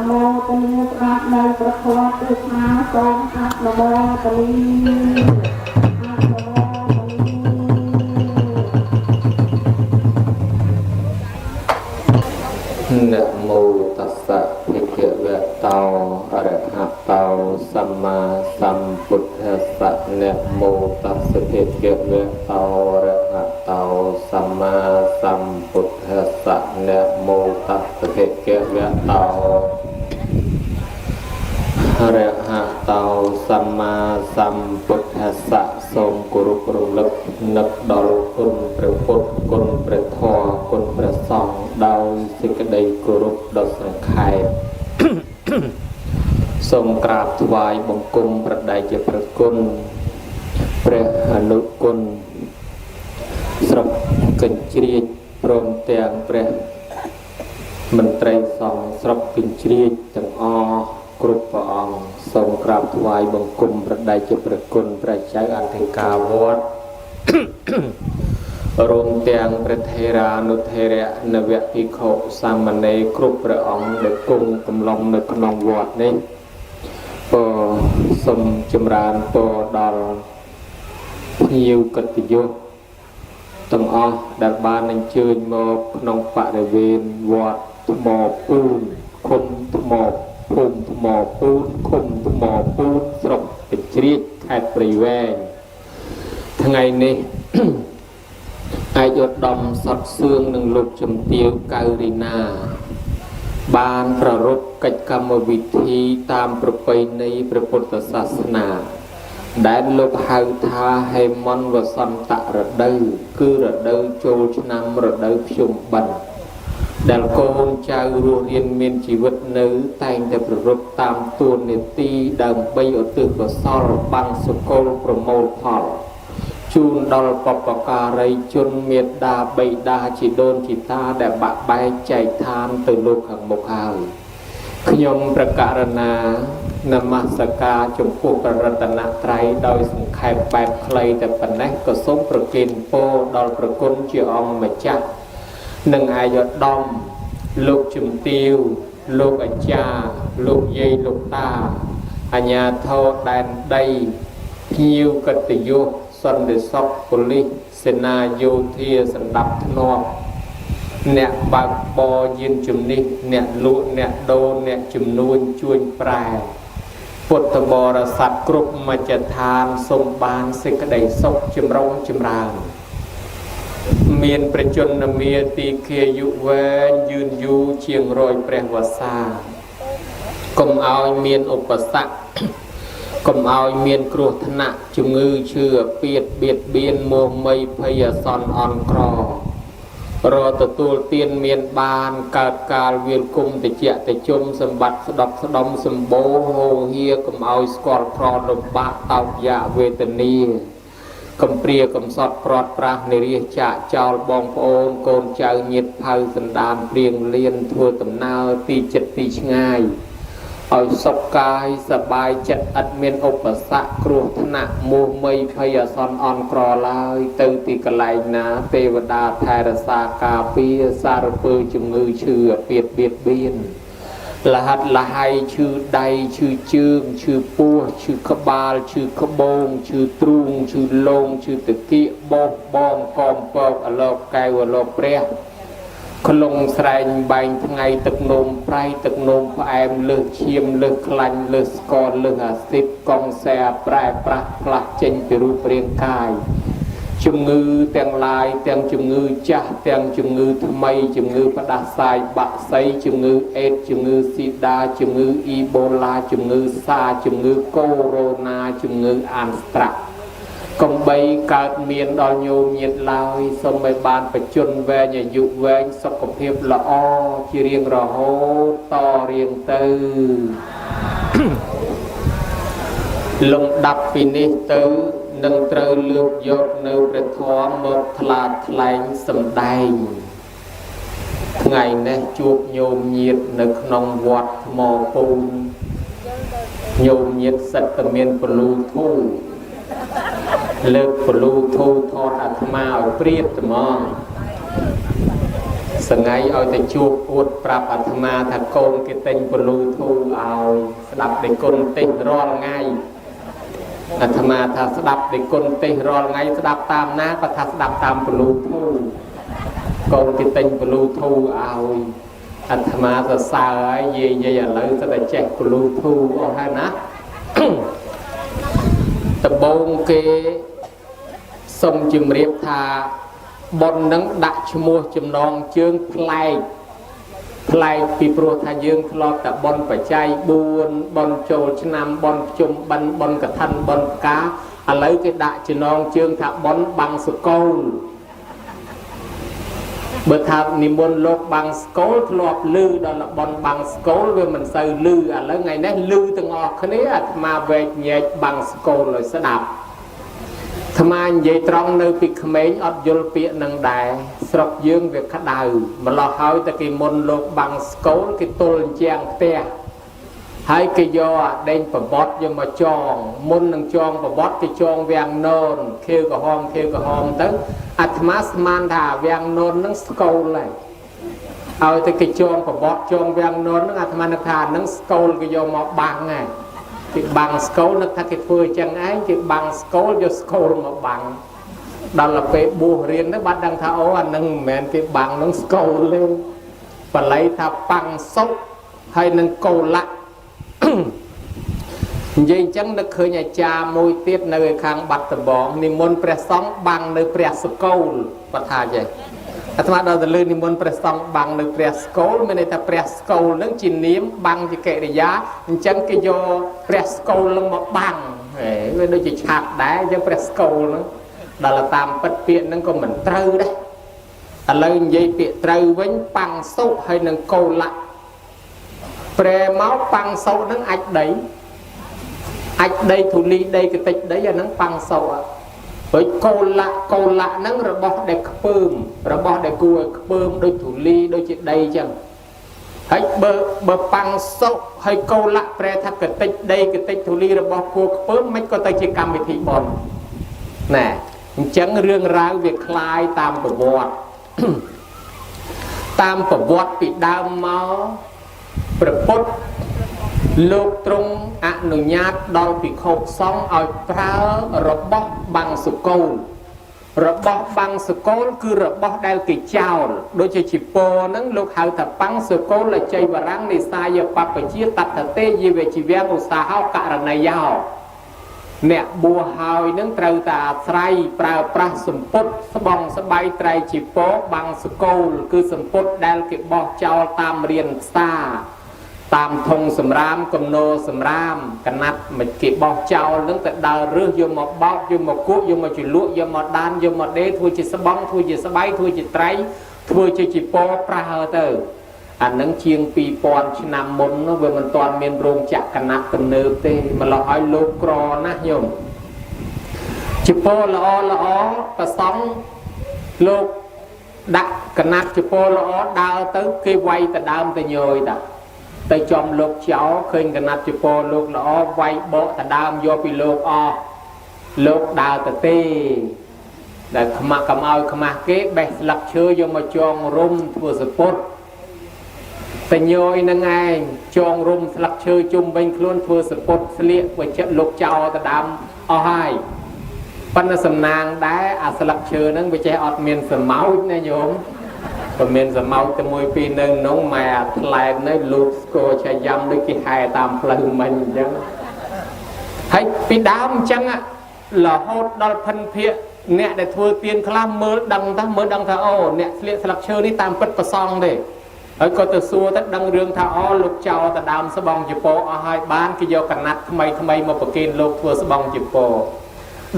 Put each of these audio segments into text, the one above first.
โมตลีพระในประโคนตุมาสองอะนโมตลีนะโมตัสสะภะคะวะโตอะระหะโตสัมมาสัมพุทธัสสะนะโมตัสสะภะคะวะโตอะระหะโตสัมมาสัมพุทธัสสะนะโมตัสสะภะคะวะโตอะระหะโตสัมมาสัมพุทธัสสะសូមគោរពរលឹកនឹកដល់គុណព្រះពុទ្ធគុណព្រះធម៌គុណព្រះសង្ឃដោយសេចក្តីគោរពដ៏សង្ខេបសូមក្រាបថ្វាយបង្គំប្រដេជព្រះគុណព្រះអនុគុណស្រុកកញ្ជ្រៀចព្រមទាំងព្រះមន្ត្រីសង្ឃស្រុកកញ្ជ្រៀចទាំងអស់គ្រប់ព្រះអង្គសូមក្រាបថ្វាយបង្គំប្រដេជព្រះគុណព្រះចៅអធិការវត្តរួមទាំងព្រះថេរានុថេរៈនវភិក្ខុសាមណេរគ្រប់ព្រះអង្គដែលគង់កំឡុងនៅក្នុងវត្តនេះសូមចម្រើនពរដល់ភ្ញៀវកិត្តិយសទាំងអស់ដែលបានអញ្ជើញមកក្នុងបរិវេណវត្តថ្មពូនឃុំថ្មភូមិថ្មពូនឃុំថ្មពូនស្រុកកញ្ជ្រៀចខេត្តព្រៃវែងថ្ងៃនេះឯកឧត្តមសុតសឿងនិងលោកជំទាវកៅរីណាបានប្រារព្ធកិច្ចកម្មវិធីតាមប្រពៃណីព្រះពុទ្ធសាសនាដែលលោកហៅថាហេមន្តវសន្តរដូវគឺរដូវចូលឆ្នាំរដូវភ្ជុំបិណ្ឌដែលកូនចៅរស់រានមានជីវិតនៅតែងតែប្ររពតាមទួនាទីដើម្បីឧទ្ទិសកុសលបានសកលប្រមូលផលជូនដល់បព្វការីជនមេត្តាបិតាជីដូនជីតាដែលបាក់បែកចែកឋានទៅលោកខាងមុខហើយខ្ញុំប្រកាសណានមស្ការចំពោះព្រះរតនត្រ័យដោយសង្ខេបបែបខ្លីតែប៉ុណ្ណេះក៏សូមប្រគេនពរដល់ព្រះគុណជាអង្គម្ចាស់និងឯកឧត្តមលោកជំទាវលោកអាចារ្យលោកយាយលោកតាអាជ្ញាធរដែនដីភ្ញៀវកិត្តិយសសន្តិសុខប៉ូលីសសេនាយោធាសណ្ដាប់ធ្នាប់អ្នកបើកបរយានជំនិះអ្នកលក់អ្នកដូរអ្នកជំនួញជួញប្រែពុទ្ធបរិស័ទគ្រប់មជ្ឈដ្ឋានសូមបានសេចក្តីសុខចម្រុងចម្រើនមានប្រជញ្ញមាទីគាយុវែងយឺនយូរជាង100ព្រះវស្សាកុំឲ្យមានឧបសគ្គកុំឲ្យមានគ្រោះថ្នាក់ជំងឺឈឺអាពាធបៀតបៀនមោហម័យភ័យអាសន្នអន់ក្ររទទួលទានមានបានកើតកាលវាលគុំតិចតិជុំសម្បត្តិស្ដប់ស្ដំសម្បូរហូរហៀកុំឲ្យស្គាល់ប្រលំបាកតោកយ៉ាវេទនាកំព្រាកំសត់ប្រត់ប្រាស់និរិះចាកចោលបងប្អូនកូនចៅញាតិភៅសន្តានព្រៀងលៀនធ្វើដំណើរទីចិត្តទីឆ្ងាយឲ្យសុខកាយសบายចិត្តឥតមានឧបសគ្គគ្រោះថ្នាក់មោហម័យភ័យអាសន្នអន់ក្រឡើយទៅទីកន្លែងណាទេវតាថែរក្សាការពារសារពើជំងឺឈឺអាពាធបៀតបៀនលហិតលហៃឈឺដៃឈឺជើងឈឺពោះឈឺក្បាលឈឺក្បូងឈឺទ្រូងឈឺលងឈឺតកៀកបោកបងកំពកអលោកកែវអលោកព្រះក្លងស្រែងបែងថ្ងៃទឹកនោមប្រៃទឹកនោមផ្អែមលើសឈាមលើសខ្លាញ់លើសស្ករលើសអាស៊ីតកង់សែប្រែប្រាស់ផ្លាស់ចេញពីរូបរាងកាយជំងឺទាំងឡាយទាំងជំងឺចាស់ទាំងជំងឺថ្មីជំងឺផ្ដាសាយបាក់សីជំងឺអេដជំងឺស៊ីដាជំងឺអ៊ីបូឡាជំងឺសាជំងឺកូរ៉ូណាជំងឺអានស្ត្រាក់កំបីកើតមានដល់ញោមញាតិឡើយសូមឲ្យបានបច្ចុប្បន្នវែងអាយុវែងសុខភាពល្អជារៀងរហូតតរៀងទៅលំដាប់ពីនេះទៅនឹងត្រូវលើកយកនៅព្រះធម៌មកថ្លាថ្លែងសម្ដែងថ្ងៃនេះជួបញោមញាតិនៅក្នុងវត្តថ្មពូនញោមញាតិសិតតែមានពលូធូលើកពលូធូថតអាត្មាឲ្យព្រៀបត្មង សងៃឲ្យតែជួបអួតប្រាប់អាត្មាថាកូនគេទិញពលូធូឲ្យស្ដាប់ដេគុណទេសរាល់ថ្ងៃអាត្មាថាស្ដាប់ដេគុណទេសរាល់ថ្ងៃស្ដាប់តាមណាក៏ថាស្ដាប់តាមពលូធូកូនគេទិញពលូធូឲ្យអាត្មាសរសើរហើយយាយឥឡូវទៅតែចេះពលូធូអស់ហើយណាដំបូងគេសូមជម្រាបថាបុណ្យនឹងដាក់ឈ្មោះចំណងជើងប្លែកពីព្រោះថាយើងធ្លាប់តែបុណ្យបច្ច័យ4បុណ្យចូលឆ្នាំបុណ្យជុំបិណ្ឌបុណ្យកឋិនបុណ្យផ្កាឥឡូវគេដាក់ចំណងជើងថាបុណ្យបាំងសកលបើថានិមន្តលោកបាំងស្កលធ្លាប់ឮដល់បុណ្យបាំងស្កលវាមិនសូវឮឥឡូវថ្ងៃនេះឮទាំងអស់គ្នាអាត្មាវែកញែកបាំងស្កលឲ្យស្ដាប់អាត្មានិយាយត្រង់នៅពីក្មេងអត់យល់ពាក្យនឹងដែរស្រុកយើងវាក្តៅម្លោះហើយតែគេមុនលោកបាំងស្កលគេទល់ជាងផ្ទះហើយគេយកអាដេញប្រវត្តិយកមកចងមុននឹងចងប្រវត្តិគេចងវាំងននខៀវក្រហមទៅអាត្មាស្មានថាវាំងនននឹងស្កលហើយឲ្យតែគេចងប្រវត្តិចងវាំងនននឹងអាត្មានឹកថានឹងស្កលគេយកមកបាំងហើយគេបាំងស្កលនឹកថាគេធ្វើអញ្ចឹងឯងគេបាំងស្កលយកស្កលមកបាំងដល់ទៅពេលបួសរៀនទៅបាត់ដឹងថាអូអានឹងមិនមែនគេបាំងនឹងស្កលទេបល័យថាបាំងសុខហើយនឹងកោលៈនិយាយអញ្ចឹងនឹកឃើញអាចារ្យមួយទៀតនៅខាងបាត់ដំបងនិមន្តព្រះសង្ឃបាំងនៅព្រះសកលគាត់ថាចេះអាត្មាដល់ទៅលើនិមន្តព្រះសង្ឃបាំងនៅព្រះសកលមានន័យថាព្រះសកលនឹងជានាមបាំងជាកិរិយាអញ្ចឹងគេយកព្រះសកលនឹងមកបាំងវាដូចជាឆាប់ដែរអញ្ចឹងព្រះសកលនឹងដល់តាមពិតពាក្យហ្នឹងក៏មិនត្រូវដែរឥឡូវនិយាយពាក្យត្រូវវិញបាំងសុខហើយនឹងកោលៈប្រែមកបាំងសុខនឹងអាចដីធូលីដីកតិចដីអាហ្នឹងបាំងសុខហើយកោលៈហ្នឹងរបស់ដែលខ្ពើមរបស់ដែលគួរឲ្យខ្ពើមដូចធូលីដូចជាដីអញ្ចឹងហើយបើបាំងសុខហើយកោលៈប្រែថាកតិចដីកតិចធូលីរបស់គួរខ្ពើមមិនក៏ទៅជាកម្មវិធីបុណ្យណែអញ្ចឹងរឿងរ៉ាវវាคล้ายតាមប្រវត្តិតាមប្រវត្តិពីដើមមកព្រះពុទ្ធលោកទ្រង់អនុញ្ញាតដល់ភិក្ខុសង្ឃឲ្យប្រើរបស់បាំងសកលរបស់បាំងសកលគឺរបស់ដែលគេចោលដូចជាជីពរហ្នឹងលោកហៅថាបាំងសកលលជ័យវរាំងនិសាយបព្វជាតតតេយវជីវាឧស្សាហោករណីយោអ្នកបួសហើយនឹងត្រូវតែអាស្រ័យប្រើប្រាស់សម្ពុតស្បង់ស្បៃត្រៃជីពរបាំងសកលគឺសម្ពុតដែលគេបោះចោលតាមរៀនផ្សារតាមធុងសម្រាមកំណោសម្រាមកណាត់មិនគេបោះចោលនឹងទៅដើររើសយកមកបោកយកមកគក់យកមកជ្រលក់យកមកដានយកមកដេរធ្វើជាស្បង់ធ្វើជាស្បៃធ្វើជាត្រៃធ្វើជាជីពរប្រើទៅអានឹងជាង2000ឆ្នាំមុននោះវាមិនទាន់មានរោងចក្រកណាត់ទំនើបទេម្ល៉េះឲ្យលោកក្រណាស់ញោមជីពរល្អប្រសង់លោកដាក់កណាត់ជីពរល្អដើរទៅគេវាយទៅដើមទៅញយតាទៅចំលោកចោលឃើញកណាត់ជីពរលោកល្អវាយបកទៅដើមយកពីលោកអស់លោកដើរទៅទេដែលខ្មាស់កំឲ្យខ្មាស់គេបេះស្លឹកឈើយកមកចងរុំធ្វើសពុតតែញយនឹងឯងចងរុំស្លឹកឈើជុំវិញខ្លួនធ្វើសពុតស្លៀកវាចិត្តលោកចោលទៅដើមអស់ហើយប៉ុន្តែសំណាងដែរអាស្លឹកឈើហ្នឹងវាចេះអត់មានសមោចណាញោមបើមានសមោចតែមួយពីរនៅក្នុងម៉ែអាថ្លែងនេះលូតស្គរឆាយ៉ាំដូចគេហែតាមផ្លូវមិញអញ្ចឹងហើយពីដើមអញ្ចឹងរហូតដល់ភិនភាកអ្នកដែលធ្វើទៀនខ្លះមើលដឹងថាអូអ្នកស្លៀកស្លឹកឈើនេះតាមពិតប្រសងទេហើយក៏ទៅសួរទៅដឹងរឿងថាអូលោកចោលទៅដើមស្បង់ជប៉ុនអស់ហើយបានគេយកកណាត់ថ្មីមកប្រគេនលោកធ្វើស្បង់ជប៉ុន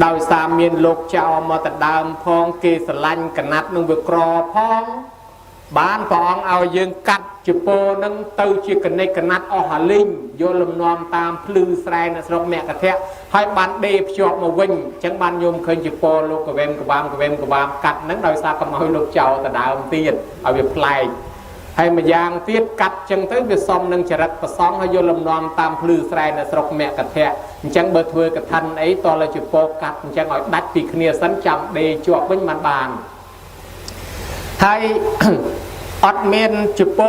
ដោយសារមានលោកចោលមកទៅដើមផងគេស្រឡាញ់កណាត់នឹងវាក្រផងបានព្រះអង្គឲ្យយើងកាត់ជប៉ុននឹងទៅជាកណិតកណាត់អស់ហាលីងយកលំនាំតាមភ្លឺស្រែនៅស្រុកមគ្គធៈហើយបានដេភ្ជាប់មកវិញអញ្ចឹងបានញោមឃើញជប៉ុនលោកកវេមកវាមកាត់នឹងដោយសារកុំឲ្យលោកចោលទៅដើមទៀតឲ្យវាប្លែកហើយម្យ៉ាងទៀតកាត់ចឹងទៅវាសមនឹងចរិតប្រសងហើយយកលំនាំតាមភ្លឺស្រែនៅស្រុកមគ្គធៈអញ្ចឹងបើធ្វើកឋិនអីតលើជប៉ុនកាត់អញ្ចឹងឲ្យដាច់ពីគ្នាសិនចាំដេជាប់វិញបានហើយអ อดเมนจุปโป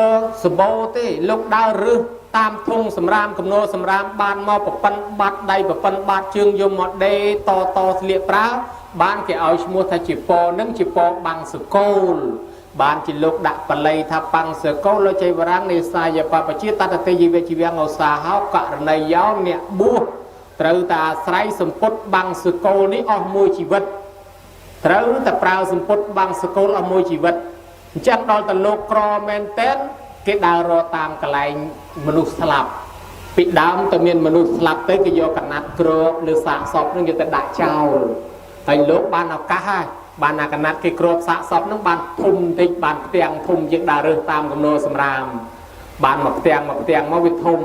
สโบตีลูกดาวรึตามทุ่งสำรามกำโนสำรามบานมอปปันบัดใดปปันบัดจึงยมหมดเดต่อเลียปราบ้านแกเอาชมัวทาจิปโปนั่งจิปโปบังสกุลบ้านจิลูกดักปลัยทับปังสกุลเราใจวรังในสายปะปะจิตตัดเตยีเวจิเวียงเอาสาหาวกะในยาวเนี่ยบูตรตาไสสมปดบังสกุลนี้ออกมวยชีวิตตรแต่เปล่าสมปดบังสกุลออกมวยชีวิตจังดอนตะโลกรอแมนเต้นเกดารอตามกลายมนุษย์สลับปิดดามตะเมียนมนุษย์สลับเต้ก็โยกันนัดกรอบหรือสะสอบนึงอยู่แต่ด่าเจ้าไอ้โลกบ้านเอาก้าบ้านนากันนัดกิกรอบสะสอบนึงบ้านทุ่มติดบ้านเตียงทุ่มยึดดาเรือตามกำโนสำรามบ้านหมักเตียงมาวิทุ่ม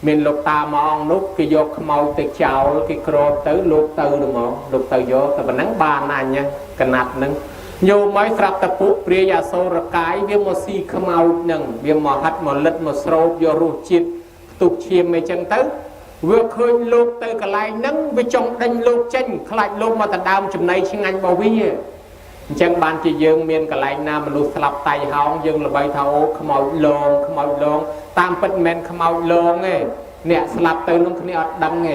เมียนลูกตามองนุกกิโยกขมเอาติดเจ้ากิกรอบเต้ลูกเต้ดูมั้งลูกเต้โยแต่บ้านนั้นบ้านนั่นเนี่ยกันนัดนึงโยมไม่สลับตะปุเปรียาโซรกายเวียมอซีขมเอาหนึ่งเวียมอฮัดมอเล็ดมอสโรโยรูจิตตุกเชียมไม่จังเต้เวเคยลูกเตยกลายนั่งไปจงดันลูกเจนคลายลูกมาแต่ดาวจุดในชิงอันบาวีจังบานจีเยิงเมียนกลายนามนุษย์สลับไตหองยิงระบายเท้าขมเอาลงตามเป็นแมนขมเอาลงไงเนี่ยสลับเตยน้องคนนี้อดดังไง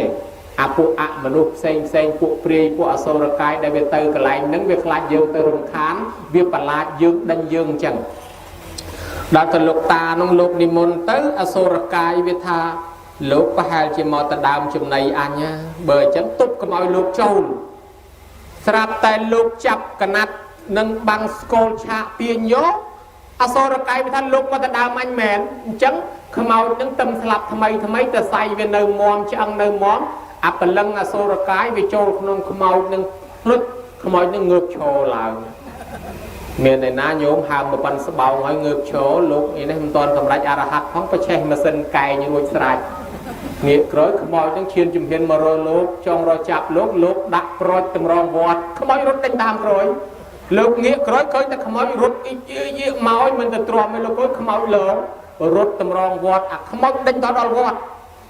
อาปุอะมนุษย์เซงปุเปรียปุอโซรกายได้เวเตยกลายนั่งเวคลายยิงเตยรำคาญเวียปลาดยิงดันยิงจังดาวตลกตาน้องลูกนิมนต์เตยอโซรกายเวทาลูกประหารจะมาตะดามจุดในอันเนี่ยเบอร์จังตุบขมเอาลูกโจรสลับแต่ลูกจับกันนัดนังบังสโกลชาเปียนโยอโซรกายไปท่านลูกมาตะดามอันแมนจังขมเอานังตำสลับทำไมแต่ใส่เวเนอร์มอมจังเนอร์มอมอัปลังอโซรกายไปโจรขนมขมเอานังพลุดขมเอานังเงือบโชว์ลาวเมียในน้าโยมหามมาปันสบายให้เงือบโชว์ลูกนี่นะมันตอนสำหรับอารหักท้องประเชษมาเส้นไก่ยังรวยสลายเงี้ยกร้อยขมอยต้องเชียนจุ่มเพียนมารอลูกจองรอจับลูกดักกร้อยตำรองวอดขมอยรถเต็มตามกร้อยลูกเงี้ยกร้อยเคยแต่ขมอยรถอีเยอะม้อยมันจะตรอมไม่ลูกก็ขมอยเหลือรถตำรองวอดขมอยเต็มตอนดอลวอด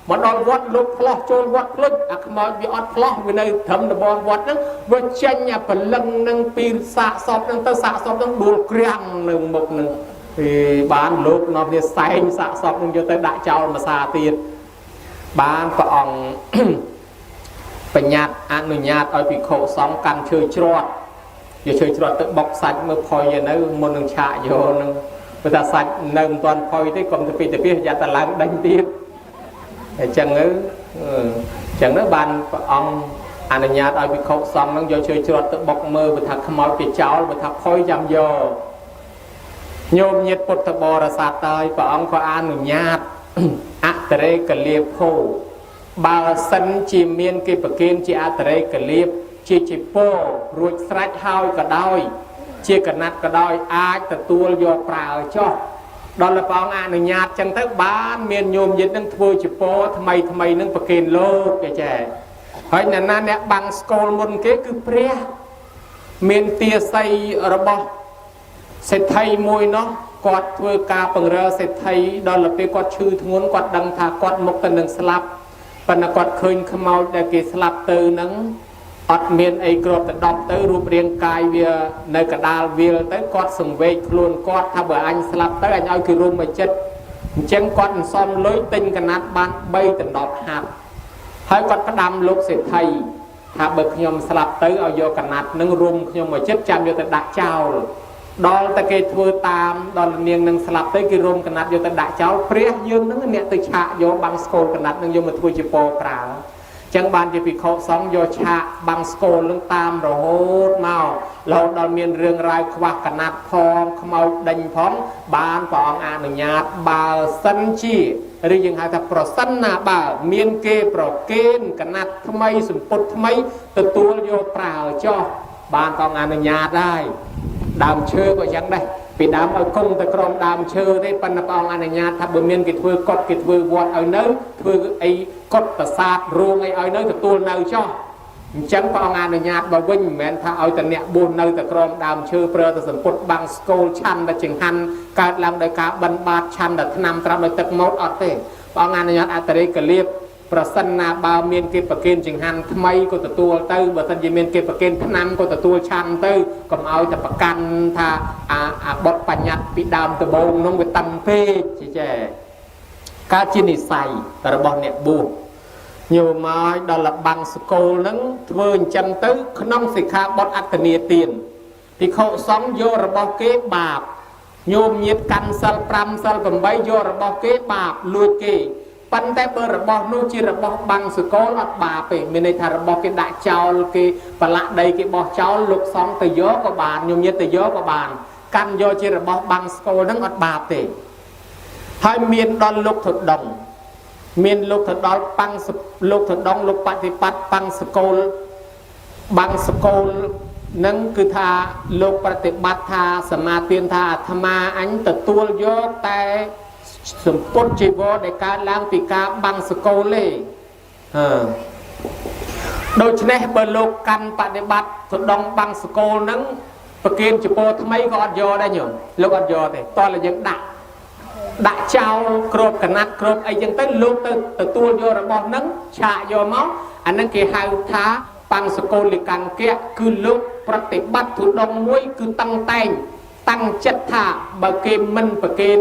มันดอลวอดลูกพลอโจรวอดพลุดขมอยวิออดพลอวินัยทำตะบอลวอดนั้นว่าเช่นเนี่ยพลังนั่งปีสะสอบนั่งตะสะสอบนั่งดูเกลียงหนึ่งบกหนึ่งบ้านลูกนอนเนี่ยใส่สะสอบนั่งจะแต่ด่าเจ้ามาซาตีนบ้านพระองค์ปัญญาอนุญาตเอาไปโคสองกันเชยจรวดอย่าเชยจรวดตึกบกสัตว์เมื่อพอยอย่างนั้นมนึงชาโยนึงเวลาสัตว์หนึ่งตอนพอยที่กรมตะปียาตะลังดังตีนจังนั้นบ้านพระองค์อนุญาตเอาไปโคสองนั่งอย่าเชยจรวดตึกบกมือไปทักขมอยไปเจ้าไปทักพอยจำโยโยมเย็ดปุตตะบรศาสตร์ตายพระองค์ก็อนุญาตอัตเรกเลียบโพบาสันจีเมียนกิปเกนจีอัตเรกเลียบจีจิโปรูดสไลด์เฮาก็ได้จีกันนัดก็ได้อาจแต่ตัวโยปลาจ้อดอนละปองอนุญาตจังเทบ้านเมียนโยมยึดนั่งทัวจิโปทำไมนั่งปเกนโลกแก่เฮ้ยนั่นเนี่ยบังสโกลมนเก๋คือเปรี้ยเมียนเตียใส่ระบบเศรษฐีมวยเนาะกอดเวกาปังเรือเศรษฐีดอลลาร์ไปกอดชื่อทงวนกอดดังทากอดมกตันหนึ่งสลับปนกอดเคยขมเอาแต่กีสลับเตอนังอดเมียนไอกรอบแต่ดอกเตอรูปเรียงกายเวียในกระดาษเวียเตอกอดส่งเวกคลุนกอดถ้าเบออันสลับเตออันเอาคือรูมมาเจ็ดเจ้งกอดซ้อมลอยติงกันนัดบ้านใบแต่ดอกหักให้กอดกระดำลูกเศรษฐีถ้าเบิกขยมสลับเตอเอาโยกันนัดนั่งรุมขยมมาเจ็ดจำโยแต่ดักเจ้าดอลตะเกียทัวตามดอลเนียงนังสลับเตยกิรมกันนัดโยตะด่าเจ้าเปรี้ยยืนนั่งเนี่ยตึกฉะโยบังสโกลกันนัดนั่งโยมาทัวจิโปปราจังบานจะปีเขาสองโยฉะบังสโกลนั่งตามโรดเมาเราดอลเมียนเรื่องรายควักกันนัดพองขมเอาดังพร้อมบานปองอนุญาตบาสันจีหรือยังหาแต่โปรสันนาบาเมียนเกโปรเกนกันนัดทำไมสมปุตทำไมตัวโยปราจ้อบานปองอนุญาตได้ดามเชื่อก็ยังได้ปีดามเอาคงแต่กรองดามเชื่อได้ปันปองอนุญาตถ้าบ่เมียนกิดถือกดกิดถือวอดเอาเนื้อถือไอ้กดประสาทรวงไอ้เอาเนื้อตัวเนื้อจ้อจังปองอนุญาตบ่วิ่งแม้นถ้าเอาแต่เนี่ยบุญเนื้อแต่กรองดามเชื่อเปลือกแต่สมปุตบังสโกลชันแต่จึงหันการลังโดยการบรรบาดชันแต่นำตามโดยตึกมดอดเต้ปองอนุญาตอัตริกเลียบ ប្រសិនណាបើមានគេប្រគេនចង្ហាន់ថ្មីក៏ទទួលទៅបើសិនជាមានគេប្រគេនថ្នាំក៏ទទួលឆាន់ទៅកុំឲ្យតែប្រកាន់ថាអាបុតបញ្ញត្តិពីដើមដំបូងនោះវាតឹងពេកចេះកើតជានិស័យរបស់អ្នកបួសញោមមកដល់លបាំងសកលហ្នឹងធ្វើអញ្ចឹងទៅក្នុងសិក្ខាបទអត្តនីទានភិក្ខុសង្ឃយករបស់គេបាបញោមញាតកាន់សិល5សិល8យករបស់គេបាបលួចគេប៉ុន្តែបើរបស់នោះជារបស់បាំងសកលអត់បាបទេមានន័យថារបស់គេដាក់ចោលគេប្រឡាក់ដីគេបោះចោលលោកសង្ឃទៅយកក៏បានញោមញាតទៅយកក៏បានកាន់យកជារបស់បាំងសកលហ្នឹងអត់បាបទេហើយមានដល់លោកធដងមានលោកទៅដល់ប៉ាំងលោកទៅដងលោកបฏิបត្តិប៉ាំងសកលបាំងសកលនឹងគឺថាលោកប្រតិបត្តិថាសមាទានថាអាត្មាអញទទួលយកតែសម្ពុតជីវរដែលកើតឡើងពីការបាំងសកលទេដូច្នេះបើលោកកាន់បฏิបត្តិទៅដងបាំងសកលនឹងប្រគិនជពោថ្មីក៏អត់យកដែរញោមលោកអត់យកទេតោះតែយើងដាក់ចោលគ្របកណាត់គ្របអីចឹងទៅលោកទៅទទួលយករបស់ហ្នឹងឆាកយកមកអាហ្នឹងគេហៅថាបាំងសកលលិកង្គៈគឺលោកប្រតិបត្តិទុដងមួយគឺតឹងតែងតាំងចិត្តថាបើគេមិនប្រគេន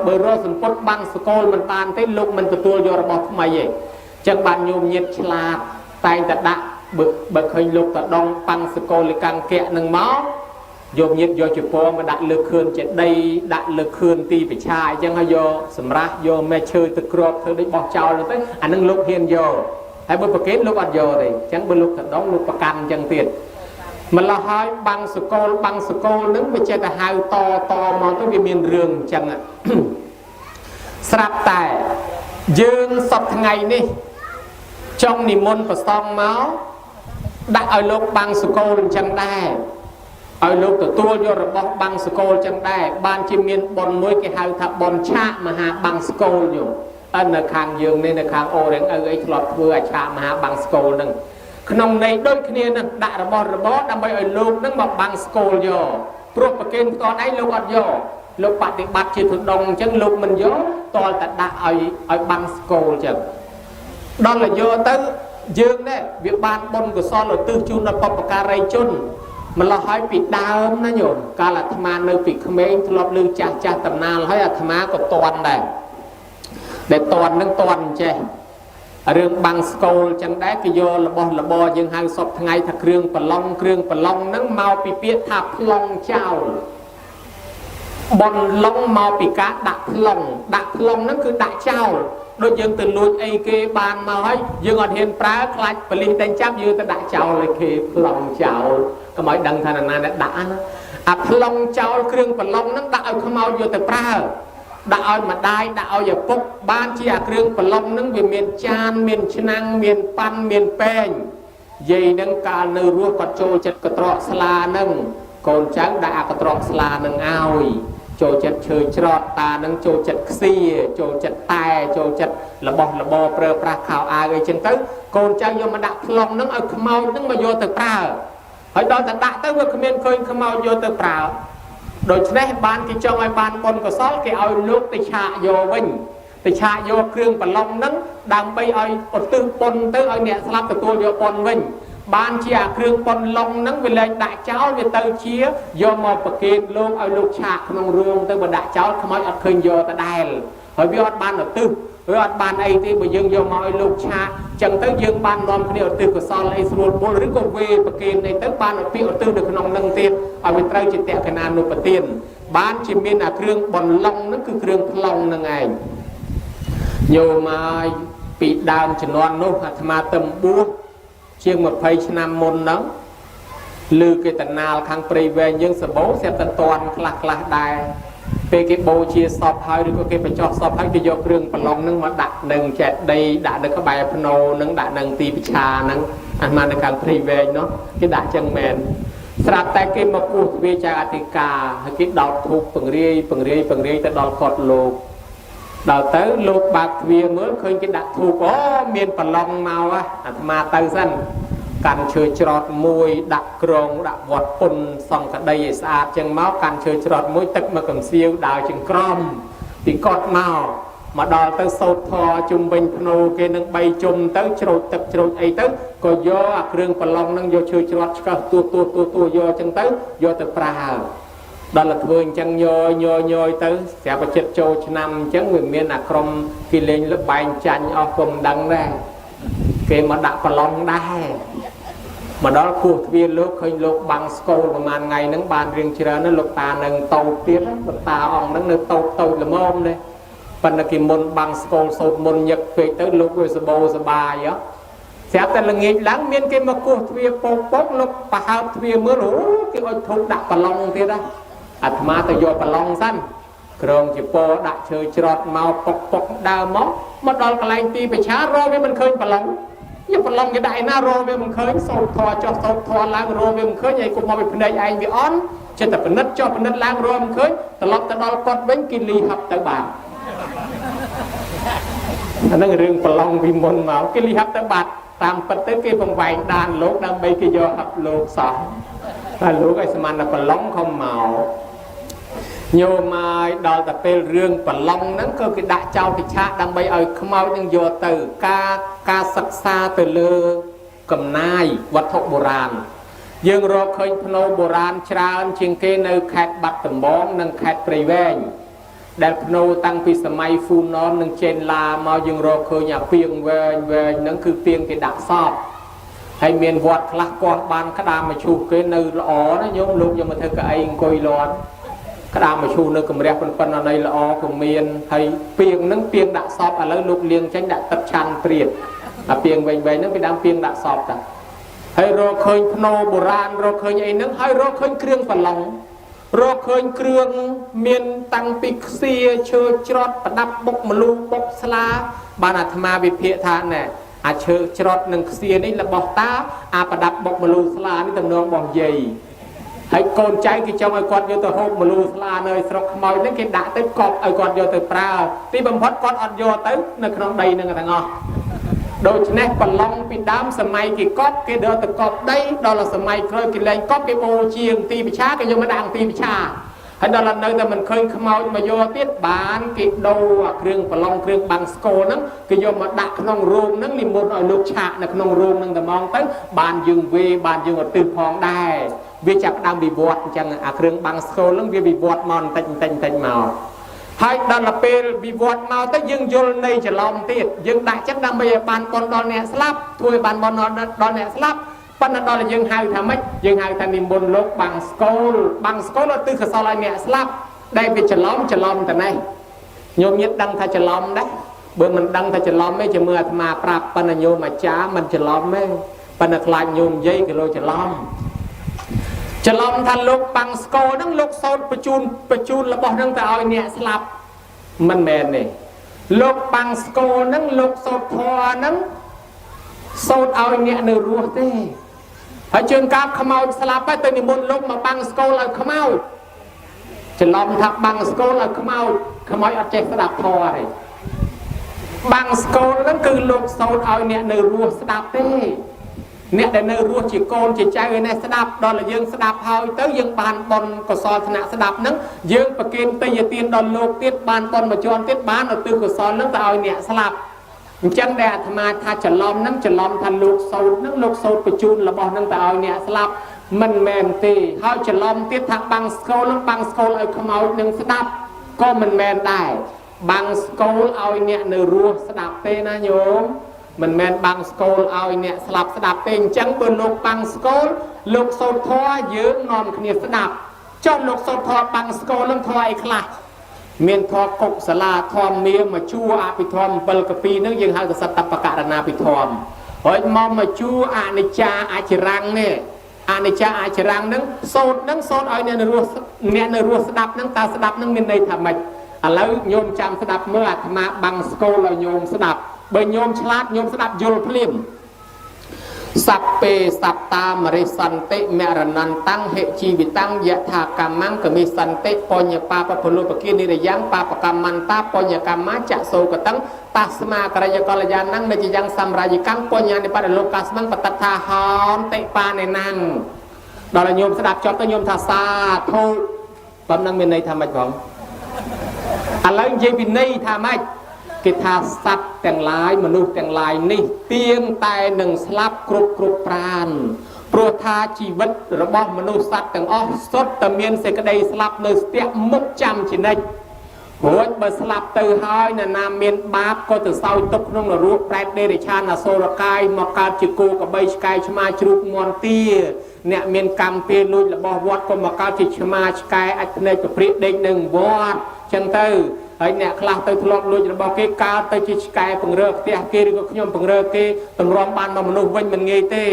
បើរកសម្ពុតបាំងសកលមិនបានទេលោកមិនទទួលយករបស់ថ្មីទេចឹងបានញោមញាតឆ្លាតតែងតែដាក់បើឃើញលោកតដងបាំងសកលលិកង្គៈនឹងមកយកញាតយកជាពណ៌មកដាក់លើខឿនចេតីដាក់លើខឿនទីពិឆាអញ្ចឹងហើយយកសម្រាប់យកមេឈើទៅគ្របធ្វើដូចបោះចោលទៅអានឹងលោកហ៊ានយកហើយបើប្រគេនលោកអត់យកទេអញ្ចឹងបើលោកតដងលោកប្រកាន់អញ្ចឹងទៀតម្ល៉េះហើយបាំងសកលនឹងវាចេះតែហៅតមកទៅវាមានរឿងអញ្ចឹងស្រាប់តែយើងសពថ្ងៃនេះចង់និមន្តប្រសងមកដាក់ឲ្យលោកបាំងសកលអញ្ចឹងដែរឲ្យលោកទទួលយករបស់បាំងសកលចឹងដែរបានជាមានប៉ុនមួយគេហៅថាប៉ុនឆាកមហាបាំងសកលយោនៅខាងយើងនេះនៅខាងអូររៀងអីធ្លាប់ធ្វើអាឆាកមហាបាំងសកលនឹងក្នុងន័យដូចគ្នានឹងដាក់របស់ដើម្បីឲ្យលោកនឹងមកបាំងសកលយកព្រោះប្រគេនផ្ទាល់ឯងលោកអត់យកលោកបដិបត្តិជាទុដងអញ្ចឹងលោកមិនយកតលតែដាក់ឲ្យបាំងសកលចឹងដល់តែយកទៅយើងនេះវាបានបុណ្យកុសលឧទ្ទិសជូនដល់បុព្វការីជនម្ល៉េះហើយពីដើមណាញោមកាលអាត្មានៅពីក្មេងធ្លាប់ឮចាស់តំណាលហើយអាត្មាក៏តន់ដែរដែលតន់នឹងតន់ចេះរឿងបាំងស្កូលចឹងដែរគេយករបស់របរយើងហៅសពថ្ងៃថាគ្រឿងប្រឡងហ្នឹងមកពីពាក្យថាប្លង់ចោលបនឡុងមកពីការដាក់ប្លង់ហ្នឹងគឺដាក់ចោលដូចយើងទៅលួចអីគេបានមកហើយយើងអត់ហ៊ានប្រើខ្លាចប៉ូលីសតែចាប់យើងទៅដាក់ចោលឲ្យគេប្លង់ចោលកុំឲ្យដឹងថាណាអ្នកដាក់ណាអាប្លង់ចោលគ្រឿងប្រឡងហ្នឹងដាក់ឲ្យខ្មោចយកទៅប្រើដាក់ឲ្យម្ដាយដាក់ឲ្យឪពុកបានជាអាគ្រឿងប្រឡងហ្នឹងវាមានចានមានឆ្នាំងមានប៉ាន់មានពេងយាយហ្នឹងកាលនៅរស់គាត់ចូលចិត្តកត្រកស្លាហ្នឹងកូនចៅដាក់អាកត្រកស្លាហ្នឹងឲ្យចូលចិត្តឈើច្រត់តានឹងចូលចិត្តខ្សៀចូលចិត្តតែចូលចិត្តរបស់របរប្រើប្រាស់ខោអាវអីចឹងទៅកូនចៅយកមកដាក់ប្លង់ហ្នឹងឲ្យខ្មោចហ្នឹងមកយកទៅប្រើហើយដល់តែដាក់ទៅវាគ្មានឃើញខ្មោចយកទៅប្រើដូច្នេះបានគេចង់ឲ្យបានបុណ្យកុសលគេឲ្យលោកទៅឆាកយកវិញទៅឆាកយកគ្រឿងប្រឡងហ្នឹងដើម្បីឲ្យឧទ្ទិសបុណ្យទៅឲ្យអ្នកស្លាប់ទទួលយកបុណ្យវិញបានជាអាគ្រឿងប៉ុនឡុងហ្នឹងវាលែងដាក់ចោលវាទៅជាយកមកប្រគេនលោកឲ្យលោកឆាកក្នុងរឿងទៅបើដាក់ចោលខ្មោចអត់ឃើញយកទៅដែរហើយវាអត់បានឧទ្ទិសវាអត់បានអីទេបើយើងយកមកឲ្យលោកឆាកចឹងទៅយើងបាននាំគ្នាឧទ្ទិសកុសលអីស្រួលបុលឬក៏វេប្រគេនអីទៅបានឧទ្ទិសនៅក្នុងនឹងទៀតឲ្យវាត្រូវជាតក្កណានុបទានបានជាមានអាគ្រឿងប៉ុនឡុងហ្នឹងគឺគ្រឿងប្លង់ហ្នឹងឯងញោមឲ្យពីដើមជំនាន់នោះអាត្មាទៅបួសជាង20ឆ្នាំមុនហ្នឹងឮគេតណាលខាងព្រៃវែងយើងសបោស្រាប់តែតន់ខ្លះដែរពេលគេបូជាសពហើយឬក៏គេបញ្ចុះសពហើយគេយកគ្រឿងប្រឡងហ្នឹងមកដាក់នឹងចេតិយដាក់នៅក្បែរភ្នោហ្នឹងដាក់នឹងទីពិឆាហ្នឹងអាត្មានៅខាងព្រៃវែងនោះគេដាក់ចឹងមែនស្រាប់តែគេមកពោះទ្វាចាអធិការហើយគេដោតធូបពង្រាយទៅដល់កត់លោកដល់ទៅលោកបើកទ្វារមើលឃើញគេដាក់ធូបអូមានប្រឡងមកអាត្មាទៅសិនកាន់ឈើច្រត់មួយដាក់ក្រងដាក់វត្តពុនសង្កដីឲ្យស្អាតចឹងមកកាន់ឈើច្រត់មួយទឹកមកកំសៀវដើរជាងក្រមពីកត់មក mà đo tới sốt thò chung bình phô kia nâng bay chung tới trôi ấy tới có do rừng bà lòng nâng do chơi chọt tua do chân tới do tới pra đó là thường chân nhoi tới sẽ có chết trôi năm chân người miền krom khi lên lớp bài chanh ở cùng đăng ra cái mà đặt bà lòng đai mà đó cuộc viên lúc khơi lúc bằng school mà màn ngày nắng bàn riêng chưa nó lục ta nâng tàu tiết ta ông nâng nâng tàu là môm đây phần là cái môn bằng school sốt môn nhật về tới lúc rồi sờ bài á sẽ tên là nghịch láng miên cái mà cuộc viên bốc lúc bà hợp viên mới lũ cái ôi thúc đặt bà lòng thế đó mà tôi vô bà lòng xanh rồi chỉ po đặt chơi trọt màu bọc đào móc mà đó là lành ti phải chá rồi với mình khơi bà lòng nhưng phần lòng cái đại na rồi với mình khơi sốt thò lang rồi với mình khơi vậy cũng mà bị này anh bị on cho tập phần đất cho phần đất lang rồi mình khơi tập lót tập đo con bánh kinh ly hấp tới bàn anh đang riêng phần lòng vì môn máu cái ly hấp tới bàn tam phần tới cái vòng vàng đàn lốt đang bay cái do hấp lốt sọ là lốt cái xem là phần lòng không màu nhiều mà đòi tập về riêng phần lòng nó cơ cái đại trao cái cha đang bay ở không mau nhưng vô từ ca sắc xa từ lơ cầm nai vật thụ bồ ràn dương rồi khơi phô bồ ràn tràn trên kia nơi khát bát tầm bóng nâng khát prey veng đẹp phô tăngពីសម័យ phun non nâng trên là mà dương rồi khơi nhà piêng về nâng cứ piêng cái đặc sọp hay miền vọt khắc qua ban cái đam mà chụp cái nơi lõ nó nhôm luôn nhưng mà theo cái anh coi lon cái đam mà chụp nơi cầm rẹp phân ở đây lõ của miền hay piêng nâng piêng đặc sọp ở lấy lục liêng tránh đại tập tràn priệt piêng về nó bị đang piêng đặc sọp ta hay rồi khơi phô bồ ràn rồi khơi ấy nâng hay rồi khơi kêu phần lòng rồi khơi kêu miền tăng pik xia chơi trọt đập bốc mà lu bốc sla ban à bị phệ than nè chơi trọt nâng xia đấy là bọc tá đập bốc mà lu sla đấy tầm nong bọc dày hay con trai thì trong ai quạt vô từ hôm mà lu sla nơi sọc mồi đến cái đã tới cọp ai quạt vô từ pra tí bấm hót quạt ăn vô tới nơi trong đây nơi thằng ngọ đôi chân này phần long bị đám sầm mày cái cọp cái đỡ từ cọp đây đó là sầm mày khơi cái lên cọp cái bô chiêng ti bị chá cái vô mà đang ti bị chá hay đó là nơi ta mình khơi không mau mà vô tiết bán cái đầu kêu phần long kêu bằng sco nắng cái vô mà đặt trong room nắng liền một ở lục chạ là trong room nắng ta mong tới bàn dừng về bàn dừng ở từ phòng đài vì chắc đang bị bọt chẳng kêu bằng sco nắng vì bị bọt mòn tanh màu hay đó là pe bị vọt màu tới dương vô này chỉ lòng tiệt dương đại chắc đang bây giờ bàn con đòn nè slap thôi bàn con đòn nè slap phần đó là dương hai thằng mấy dương hai thằng niệm bồn lốc bằng scroll là từ cái sau lại nè slap đây bị chỉ lòng từ này nhôm nhất đăng thay chỉ lòng đấy bữa mình đăng thay chỉ lòng mấy chỉ mưa mà prap phần là nhôm mà chá mình chỉ lòng mấy phần là lại nhôm dây cái lô chỉ lòng thành lục bằng scroll nâng lục sốt bê chun là bỏ nâng ta oi nè slap mình mền này lục bằng scroll nâng lục sốt thò nâng sốt oi nè nửa ruột thế ở trường cao không mau slap ấy tới niệm môn lục mà bằng scroll là không mau chỉ lòng thật bằng scroll là không mau ở trên đạp thò này bằng scroll nâng cứ lục sốt oi nè nửa ruột đạp thế nè để nơi ruột chỉ con chỉ trai người này sẽ đạp đó là dương sẽ đạp hơi tới dương bàn bòn của sò thằng nào sẽ đạp nắng dương và kim tây giờ tiền đòn lục tiết bàn bòn mà cho tiết bán ở từ của sò nắng tạo nè sẽ đạp chân đè tham mà tha chở lom thành lục sâu của chun là bỏ nắng tạo nè sẽ đạp mình mềm thì hơi chở lom tiết thằng bằng skol ở không ao nắng sẽ đạp có mình mềm đài bằng skol ao nè nơi ruột sẽ đạp tê na nhôm mình men bằng scroll ao nè slap đạp tên trắng bên lục bằng scroll lục sốt thoa dưỡng ngon kia đạp cho lục sốt thoa bằng scroll lưng thoa ấy khla miền thoa cục sala thoa mía mà chua bị thoa bel cà phê nước dương hai cái sắt tập cả na bị thoa hỏi mong mà chua anicha achirang nè anicha achirang nâng sốt ao nè ruột đạp nâng ta đạp nâng miền đây thầm mệt lấy nhôm chạm đạp mưa mà bằng scroll là nhôm đạp bởi nhôm chát nhôm đạp vô phim sắp pe sắp ta mà re san tê mẹ rần năn tăng hệ chi bị tăng dạ thà cam mang cầm mi san tê po nhà pa pa polu pa kia ni re yang pa pa cam man ta po nhà cam má chạ sâu cả tăng tasma karaya kalaya năng để chỉ yang sam raji cam po nhà ni pa lokas mang patat tha hon tê pa này năng đó là nhôm đạp cho tới nhôm tha sa thôi bấm năng bên này tham mạch vọng lấy dây bên này tham mạch គេថាសត្វទាំងឡាយមនុស្សទាំងឡាយនេះទៀងតែនឹងស្លាប់គ្រប់ប្រាណព្រោះថាជីវិតរបស់មនុស្សសត្វទាំងអស់សុទ្ធតែមានសេចក្តីស្លាប់នៅស្ទះមុខចាំជានិច្ចរួចបើស្លាប់ទៅហើយនរណាមានបាបក៏ទៅសោយទុកក្នុងនរកប្រែតដេរិឆានអសូរកាយមកកើតជាគោក្របីឆ្កែឆ្មាជ្រូកមាន់ទាអ្នកមានកម្មពៀលួចរបស់វត្តក៏មកកើតជាឆ្មាឆ្កែអាចភ្នែកប្រព្រាកដេកនឹងវត្តចឹងទៅហើយអ្នកខ្លះទៅធ្លាប់លួចរបស់គេកើតទៅជាឆ្កែពង្រើផ្ទះគេឬក៏ខ្ញុំពង្រើគេតម្រាំបានមកមនុស្សវិញមិនងាយទេឯ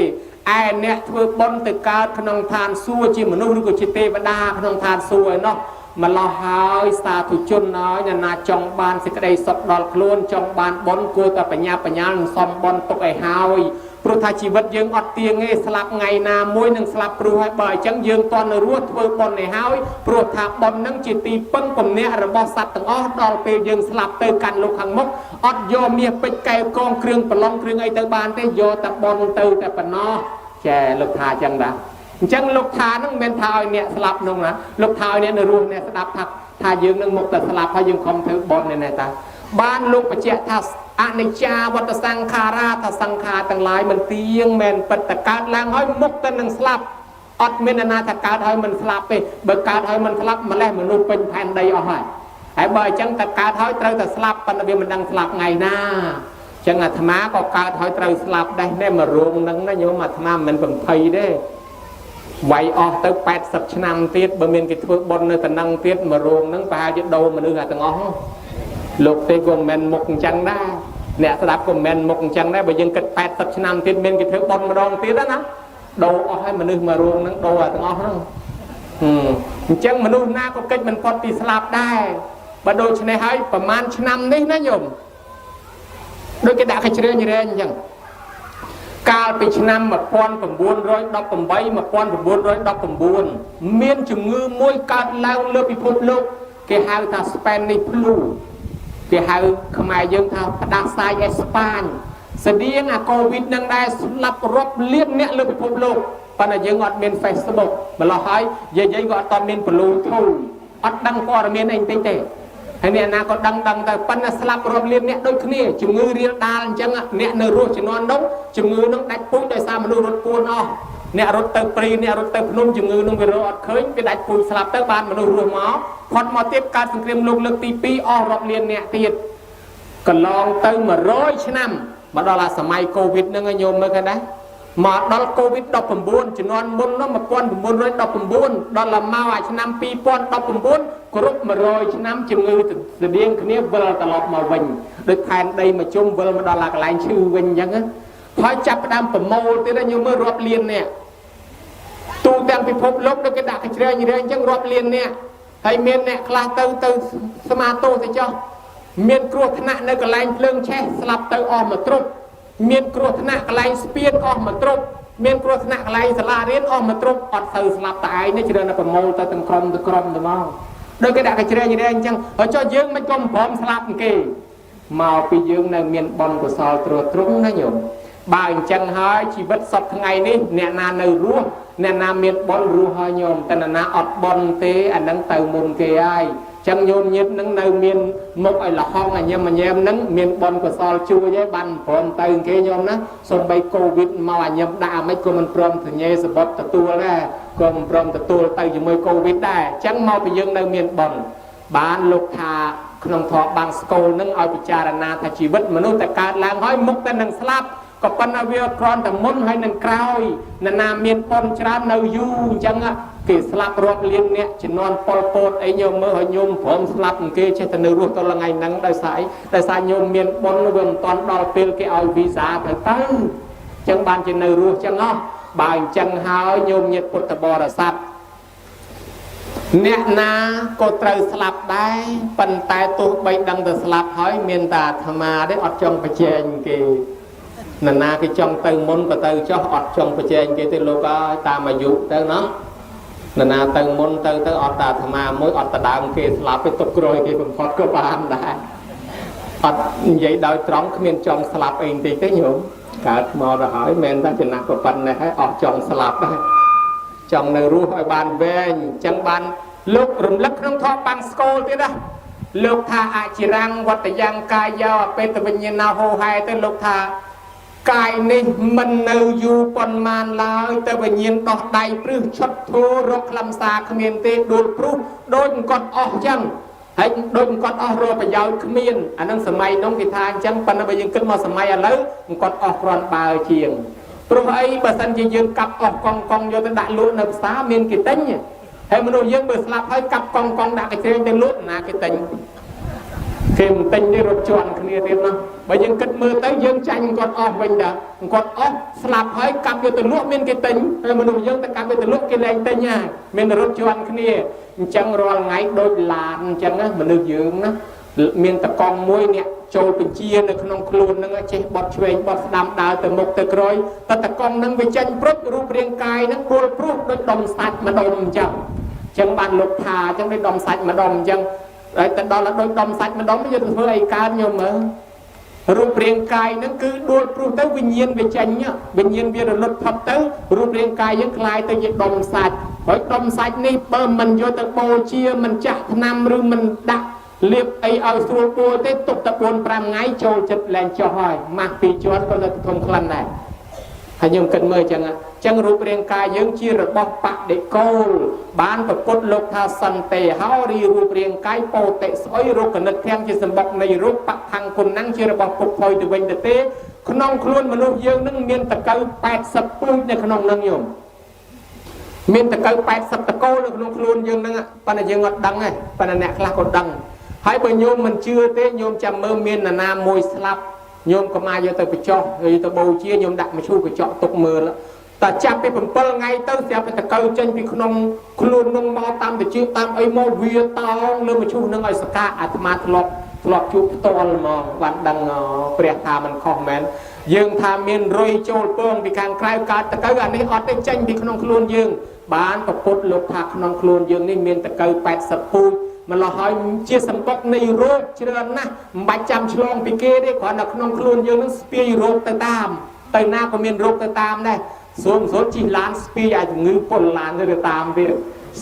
អ្នកធ្វើបុណ្យទៅកើតក្នុងឋានសួគ៌ជាមនុស្សឬក៏ជាទេវតាក្នុងឋានសួគ៌ឯណោះម្លោះហើយសាធុជនហើយអ្នកណាចង់បានសេចក្តីសុខដល់ខ្លួនចង់បានបុណ្យគួរតែបញ្ញានឹងសំបុណ្យទុកឲ្យហើយព្រោះថាជីវិតយើងអត់ទៀងទេស្លាប់ថ្ងៃណាមួយនឹងស្លាប់ព្រោះហើយបើអញ្ចឹងយើងតន់នៅរស់ធ្វើបុណ្យឲ្យហើយព្រោះថាបុណ្យនឹងជាទីពឹងពំនាក់របស់សត្វទាំងអស់ដល់ពេលយើងស្លាប់ទៅកាន់លោកខាងមុខអត់យកមាសពេជ្រកែវកងគ្រឿងប្រឡងគ្រឿងអីទៅបានទេយកតែបុណ្យទៅតែប៉ុណ្ណោះចាលោកថាអញ្ចឹងដែរអញ្ចឹងលោកថានឹងមិនថាឲ្យអ្នកស្លាប់នោះណាលោកថាឲ្យអ្នកនៅរស់អ្នកស្ដាប់ថាយើងនឹងមុខតែស្លាប់ហើយយើងខំធ្វើបុណ្យនេះតាបានលោកបញ្ជាក់ថាអនិច្ចាវត្តសង្ខារាថាសង្ខារទាំងឡាយមិនទៀងមិនពិតតែកើតឡើងហើយមុខទៅនឹងស្លាប់អត់មានណាថាកើតហើយមិនស្លាប់ទេបើកើតហើយមិនស្លាប់ម្លេះមនុស្សពេញផែនដីអស់ហើយបើអញ្ចឹងតែកើតហើយត្រូវតែស្លាប់ប៉ុន្តែវាមិនដឹងស្លាប់ថ្ងៃណាអញ្ចឹងអាត្មាក៏កើតហើយត្រូវស្លាប់ដែរតែមករោងហ្នឹងណាញោមអាត្មាមិនបំភ័យទេវាយអស់ទៅ80ឆ្នាំទៀតបើមានគេធ្វើបុណ្យនៅតំណឹងទៀតមករោងហ្នឹងប្រហែលជាដូរមនុស្សទាំងអស់លោកទេក៏មិនមុខអញ្ចឹងដែរអ្នកស្ដាប់ក៏មិនមុខអញ្ចឹងដែរបើយើងគិត80ឆ្នាំទៀតមានគេធ្វើបុណ្យម្ដងទៀតណាដូរអស់ហើយមនុស្សមករោងហ្នឹងដូរទាំងអស់ហ្នឹងអញ្ចឹងមនុស្សណាក៏កិច្ចមិនផុតពីស្លាប់ដែរបើដូច្នេះហើយប្រហែលឆ្នាំនេះណាញោមដូចគេដាក់កញ្ជ្រែងរែងអញ្ចឹងកាលពីឆ្នាំ1918 1919មានជំងឺមួយកើតឡើងលើពិភពលោកគេហៅថា Spanish flu គេហៅខ្មែរយើងថាផ្ដាសាយអេស្ប៉ាញស្តៀងអាកូវីដនឹងដែរស្លាប់រាប់លានអ្នកលើពិភពលោកប៉ុន្តែយើងអត់មាន Facebook ម្ល៉េះហើយយាយក៏អត់មាន Bluetooth អត់ដឹងព័ត៌មានអីបន្តិចទេហើយអ្នកណាក៏ដឹងទៅប៉ុន្តែស្លាប់រាប់លានអ្នកដូចគ្នាជំងឺរាលដាលអញ្ចឹងអ្នកនៅរស់ជំនាន់នោះជំងឺនឹងដាច់ពូជដោយសារមនុស្សរត់ពួនអស់អ្នករត់ទៅព្រៃអ្នករត់ទៅភ្នំជំងឺនឹងវារកអត់ឃើញវាដាច់ពូជស្លាប់ទៅបានមនុស្សរស់មកផុតមកទៀតកើតសង្គ្រាមលោកលើកទី2អស់រាប់លានអ្នកទៀតកន្លងទៅ100ឆ្នាំមកដល់អាសម័យកូវីដហ្នឹងញោមមើលឃើញដែរមកដល់កូវីដ19ជំនាន់មុននោះ1919ដល់មកអាឆ្នាំ2019គ្រប់100ឆ្នាំជំងឺស្តៀងគ្នាវិលត្រឡប់មកវិញដោយផែនដីមកជុំវិលមកដល់កន្លែងឈឺវិញអញ្ចឹងហើយចាប់ផ្ដើមប្រមូលទៀតញោមមើលរាប់លានអ្នកទូទាំងពិភពលោកដូចគេដាក់កញ្ជ្រែងរែងអញ្ចឹងរាប់លានអ្នកហើយមានអ្នកខ្លះទៅស្មាតោទៅចោះមានគ្រោះថ្នាក់នៅកន្លែងភ្លើងឆេះស្លាប់ទៅអស់មួយទ្រុបមានគ្រោះថ្នាក់កន្លែងស្ពានអស់មួយទ្រុបមានគ្រោះថ្នាក់កន្លែងសាលារៀនអស់មួយទ្រុបអត់ទៅស្លាប់តែឯងនេះច្រើនតែប្រមូលទៅទាំងក្រុមទៅមកដូចគេដាក់កញ្ជ្រែងរែងអញ្ចឹងហើយចុះយើងមិនក៏មិនព្រមស្លាប់គេមកពីយើងនៅមានបុណ្យកុសលទ្រទ្រង់ណាញោមបើអញ្ចឹងហើយជីវិតសពថ្ងៃនេះអ្នកណានៅរស់អ្នកណាមានបុណ្យរស់ហើយញោមតែអ្នកណាអត់បុណ្យទេអានឹងទៅមុនគេហើយចឹងញោមញាតិនឹងនៅមានមុខឲ្យលហងញ៉ាំនឹងមានបុណ្យកុសលជួយឯងបានព្រមទៅគេញោមណាសំបីកូវីដមកញ៉ាំដាក់មិនក៏មិនព្រមទញេសបត់ទទួលដែរក៏មិនព្រមទទួលទៅជាមួយកូវីដដែរចឹងមកពីយើងនៅមានបុណ្យបានលោកថាក្នុងធម៌បាំងស្គលនឹងឲ្យពិចារណាថាជីវិតមនុស្សតែកើតឡើងហើយមុខតែនឹងស្លាប់ក៏ប៉ុន្តែវាគ្រាន់តែមុនហើយនឹងក្រោយនរណាមានបុណ្យច្រើននៅយូរអញ្ចឹងគេស្លាប់រាប់លានអ្នកជំនាន់ប៉ុលពតអីញោមមើលឲ្យញោមព្រមស្លាប់គេចេះតែនៅរស់ទៅថ្ងៃហ្នឹងដោយសារញោមមានបុណ្យវាមិនតាន់ដល់ពេលគេឲ្យវីសាទៅអញ្ចឹងបានជានៅរស់អញ្ចឹងហ៎បើអញ្ចឹងហើយញោមញាតិពុទ្ធបរិស័ទអ្នកណាក៏ត្រូវស្លាប់ដែរប៉ុន្តែទោះបីដឹងទៅស្លាប់ហើយមានតែអាត្មាទេអត់ចង់ប្រជែងគេនរណាគេចង់ទៅមុនក៏ទៅចុះអត់ចង់ប្រជែងគេទេលោកអើយតាមអាយុទៅណានរណាទៅមុនទៅអត់តាអាត្មាមួយអត់ដដើមគេស្លាប់ទៅទុកក្រោយគេបំផុតក៏បានដែរអត់និយាយដោយត្រង់គ្មានចង់ស្លាប់អីបន្តិចទេញោមកើតមកទៅហើយមិនតែចំណាស់ក៏ប៉ុណ្ណេះហើយអត់ចង់ស្លាប់ដែរចង់នៅរស់ឲ្យបានវែងអញ្ចឹងបានលោករំលឹកក្នុងធម៌បាំងស្គលទៀតណា លោកថាអចិរាំងវត្តយ៉ាងកាយយោបេតវិញ្ញាណហោហែទៅលោកថាកាយនេះមិននៅយូរប៉ុន្មានឡើយទៅវិញ្ញាណដោះដៃព្រឹសឈុតធូររកខ្លឹមសារគ្មានទេដួលព្រុសដូចគាត់អស់ចឹងហើយដូចគាត់អស់រកប្រយោជន៍គ្មានអានឹងសម័យនោះគេថាអញ្ចឹងប៉ុន្តែបើយើងគិតមកសម័យឥឡូវគាត់អស់គ្រាន់បើជាងព្រោះអីបើសិនជាយើងកាប់អស់កង់យកទៅដាក់លក់នៅផ្សារមានគេទិញហើយមនុស្សយើងបើស្លាប់ហើយកាប់កង់ដាក់កញ្ច្រែងទៅលក់ណាគេទិញគេមិនទិញទេរត់ជន់គ្នាទៀតណាបើយើងគិតមើលទៅយើងចាញ់គាត់អស់វិញដែរគាត់អស់ស្លាប់ហើយកាប់យកទៅលក់មានគេទិញហើយមនុស្សយើងទៅកាប់យកទៅលក់គេលែងទិញហើយមានរត់ជន់គ្នាអញ្ចឹងរាល់ថ្ងៃដូចឡានអញ្ចឹងណាមនុស្សយើងណាមានតកង់មួយអ្នកចូលបញ្ជានៅក្នុងខ្លួននឹងចេះបត់ឆ្វេងបត់ស្ដាំដើរទៅមុខទៅក្រោយតែតកង់នឹងវាចេញព្រុចរូបរាងកាយនឹងគួរព្រុសដូចដុំសាច់ម្ដុំអញ្ចឹងបានលោកថាអញ្ចឹងដូចដុំសាច់ម្ដុំអញ្ចឹងហើយទៅដល់ដូចដុំសាច់ម្ដុំយើងទៅធ្វើអីកើតញោមមើលរូបរាងកាយនឹងគឺដួលព្រុសទៅវិញ្ញាណវាចេញវិញ្ញាណវារលត់ផុតទៅរូបរាងកាយយើងคล้ายទៅជាដុំសាច់ហើយដុំសាច់នេះបើមិនយកទៅបូជាមិនចាស់ថ្នាំឬមិនដាក់លាបអីឲ្យស្រួលពោះទេទុកតែ 4-5 ថ្ងៃចូលចិត្តលែងចុះហើយម៉ាស់2ជាន់ក៏នៅធំក្លិនដែរហើយយើងគិតមើលអញ្ចឹងរូបរាងកាយយើងជារបស់បដិកូលបានប្រពុតលោកថាសន្តិហោរីរូបរាងកាយពោតិស្អុយរូបកណិតទាំងជាសម្បុកនៃរូបបផੰគុណnăngជារបស់ពុកផុយទៅវិញទៅទេក្នុងខ្លួនមនុស្សយើងនឹងមានតកៅ80ពូជនៅក្នុងនឹងញោមមានតកៅ80តកូលនៅក្នុងខ្លួនយើងនឹងប៉ុន្តែយើងអត់ដឹងទេប៉ុន្តែអ្នកខ្លះក៏ដឹងហើយបើញោមមិនជឿទេញោមចាំមើលមាននរណាមួយស្លាប់ញោមក៏មកយកទៅបញ្ចុះហើយទៅបូជាញោមដាក់មឈូសកញ្ចក់ទុកមើលតែចាប់ពី7ថ្ងៃទៅស្រាប់តែតកៅចេញពីក្នុងខ្លួននឹងមកតាមទៅជឿតាមអីមកវាតោងលើមឈូសនឹងឲ្យសកាអាត្មាធ្លាប់ជួបផ្ទាល់ហ្មងបានដឹងព្រះថាมันខុសមែនយើងថាមានរុយចូលពងពីខាងក្រៅកើតតកៅអានេះអត់ទេចេញពីក្នុងខ្លួនយើងបានប្រពុតលោកថាក្នុងខ្លួនយើងនេះមានតកៅ80ពូជម្ល៉េះហើយជាសម្បុកនៃរោគច្រើនណាស់មិនបាច់ចាំឆ្លងពីគេទេគ្រាន់តែក្នុងខ្លួនយើងនឹងស្ពាយរោគទៅតាមទៅណាក៏មានរោគទៅតាមដែរសូមជិះឡានស្ពាយអាចជំងឺពុលឡានទៅតាមទៀត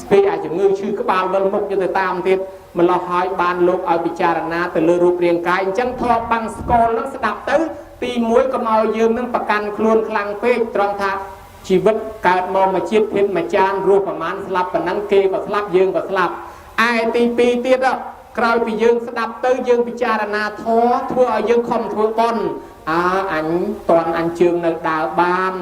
ស្ពាយអាចជំងឺឈឺក្បាលវិលមុខទៅតាមទៀតម្ល៉េះហើយបានលោកឲ្យពិចារណាទៅលើរូបរាងកាយអញ្ចឹងធម៌បាំងស្គលនឹងស្ដាប់ទៅទី1កុំឲ្យយើងនឹងប្រកាន់ខ្លួនខ្លាំងពេកត្រង់ថាជីវិតកើតមកមួយជាតិភេទមួយចានរស់ប្រមាណស្លាប់ប៉ុណ្ណឹងគេក៏ស្លាប់យើងក៏ស្លាប់ឯទី2ទៀតក្រោយពីយើងស្ដាប់ទៅយើងពិចារណាធម៌ធ្វើឲ្យយើងខំធ្វើបុណ្យអញតន់អញជើងនៅដើរបាន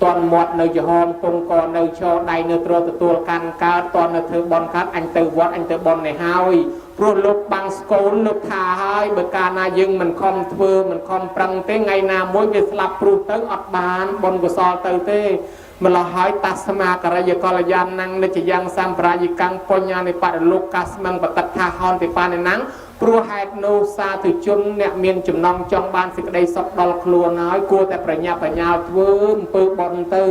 តន់មាត់នៅចំហពងកនៅឈរដៃនៅទ្រទទួលកាន់កើតតន់នៅធ្វើបុណ្យកើតអញទៅវត្តអញទៅបុណ្យនេះហើយព្រោះលោកបាំងស្គលលោកថាហើយបើកាលណាយើងមិនខំធ្វើមិនខំប្រឹងទេថ្ងៃណាមួយវាស្លាប់ព្រុសទៅអត់បានបុណ្យកុសលទៅទេម្ល៉េះហើយតាស្មាករិយកល្យានណੰនិច្ចយ៉ាងសម្ប្រាយិកាំងបញ្ញានិបដលោកកាស្មੰបតថាហនតិបានិណੰព្រោះហេតុនោះសាធុជនអ្នកមានចំណងចង់បានសេចក្តីសុខដល់ខ្លួនហើយគួរតែប្រញាប់ប្រញាល់ធ្វើអំពើបុណ្យទៅ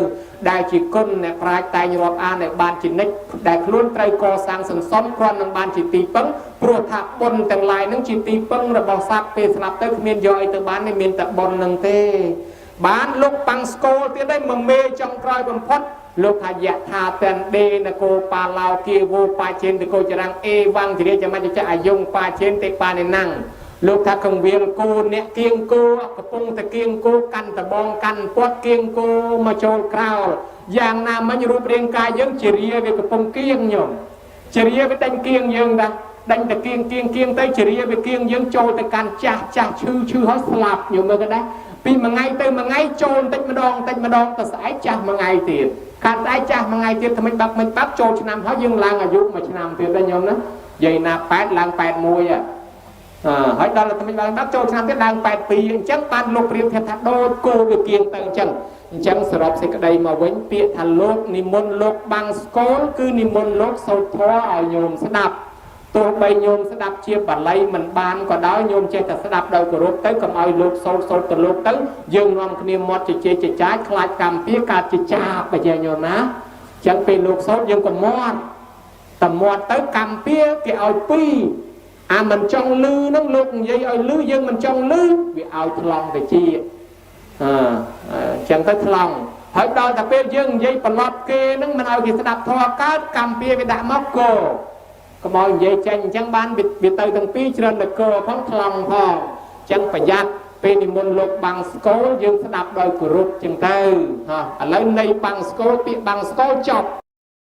ដែលជាគុណអ្នកប្រាជ្ញតែងរាប់អានឲ្យបានជានិច្ចដែលខ្លួនត្រូវកសាងសន្សំគ្រាន់នឹងបានជាទីពឹងព្រោះថាបុណ្យទាំងឡាយនឹងជាទីពឹងរបស់សត្វពេលស្លាប់ទៅគ្មានយកអីទៅបានទេមានតែបុណ្យនឹងទេបានលោកបាំងស្គលទៀតឯងមកមេចុងក្រោយបំផុតលោកថាយថាតេនដេនគោបាឡោគីវោបាជេនតកោចរាំងអេវ៉ាំងជារាជមច្ចៈអាយុងបាជេនទេបានិណੰលោកថាកងវៀលគោអ្នកគៀងគោកំពុងតែគៀងគោកាន់តបងកាន់ពាត់គៀងគោមកចូលក្រោលយ៉ាងណាមិញរូបរាងកាយយើងជារាវាកំពុងគៀងញោមជារាវាដេញគៀងយើងដែរដេញតែគៀងទៅជារាវាគៀងយើងចូលទៅកាន់ចាស់ឈឺហើយស្លាប់ញោមមើលក៏ដែរពីមួយថ្ងៃទៅមួយថ្ងៃចូលបន្តិចម្ដងទៅស្អែកចាស់មួយថ្ងៃទៀតកាលស្អែកចាស់មួយថ្ងៃទៀតថ្មិចបាប់ចូលឆ្នាំហើយយើងឡើងអាយុមួយឆ្នាំទៀតដែរញោមណានិយាយណា8ឡើង81ហើយដល់ថ្មិចបាប់ចូលឆ្នាំទៀតឡើង82អញ្ចឹងបានលោកព្រាបធៀបថាដូចគោវាគៀងទៅអញ្ចឹងសរុបសេចក្តីមកវិញពាក្យថាលោកនិមន្តលោកបាំងស្គលគឺនិមន្តលោកសូត្រធម៌ឲ្យញោមស្ដាប់ទោះបីញោមស្ដាប់ជាបាលីមិនបានក៏ដោយញោមចេះតែស្ដាប់ដោយគោរពទៅកុំឲ្យលោកសូត្រទៅលោកទៅយើងនាំគ្នាមាត់ជជែកចចាយខ្លាចកម្មពៀកើតជាចាបបើញោមណាអញ្ចឹងពេលលោកសូត្រយើងក៏មាត់តែមាត់ទៅកម្មពៀគេឲ្យពីរមិនចង់លឺហ្នឹងលោកនិយាយឲ្យលឺយើងមិនចង់លឺវាឲ្យថ្លង់ទៅជាអញ្ចឹងទៅថ្លង់ហើយដល់តែពេលយើងនិយាយប្រឡប់គេហ្នឹងមិនឲ្យគេស្ដាប់ធម៌កើតកម្មពៀវាដាក់មកគោ ก็บอกនិយាយចេញអញ្ចឹងបានវាទៅទាំងពីរច្រើនតែកើផងខ្លងផងអញ្ចឹងប្រយ័ត្នពេលនិមន្តលោកបាំងស្គរយើងស្ដាប់ដោយគោរពអញ្ចឹងទៅឥឡូវនៃបាំងស្គរពាក្យបាំងស្គរចប់